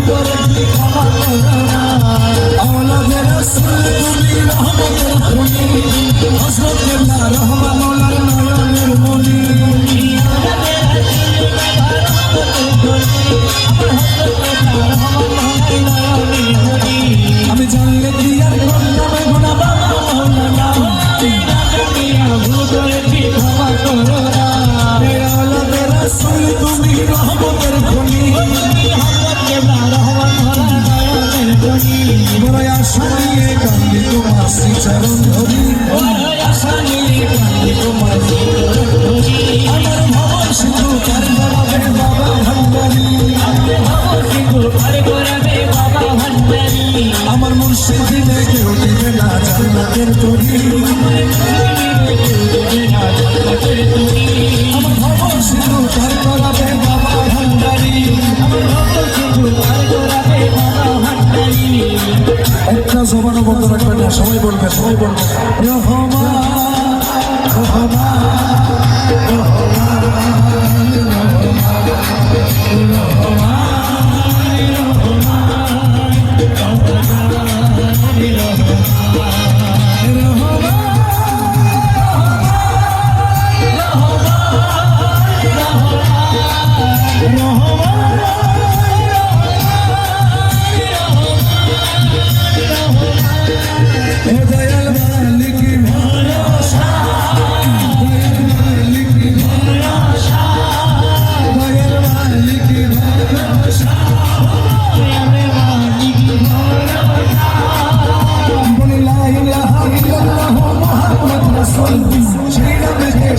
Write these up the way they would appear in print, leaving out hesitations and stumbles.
করে কি ক্ষমা করো না আওলাদে রাসূল তুমি রহমতের খনি হযরত কেবলা রহমান মওলার নয়নের মনি আওলাদে রাসূল বাবা রহমতের খনি আমার হযরত কেবলা রহমান মওলার নয়নের মনি আমি জানলে কি আর করতাম গুনাহ বাবা মাওলানা দুনিয়া ভুল করে কি ক্ষমা করো না আওলাদে রাসূল তুমি রহমতের খনি হযরত কেবলা রহমান মওলার নয়নের মনি বড় আশা নিয়ে কান্দি তোমার শ্রীচরণ ধরি বড় আশা নিয়ে কান্দি তোমার শ্রীচরণ ধরি আমার ভব সিন্ধু পার করাবে বাবা ভান্ডারী আমার ভব সিন্ধু পার করাবে বাবা ভান্ডারী আমার মুর্শিদ দিলে কেউ দিবে না জান্নাতের তরি আমার ভব সিন্ধু পার করাবে বাবা ভান্ডারী আমার ভব সিন্ধু পার করাবে বাবা ভান্ডারী একটা জবানও বন্ধ রাখবেন না সবাই বলবে রহমান রহমান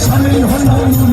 শামিল হল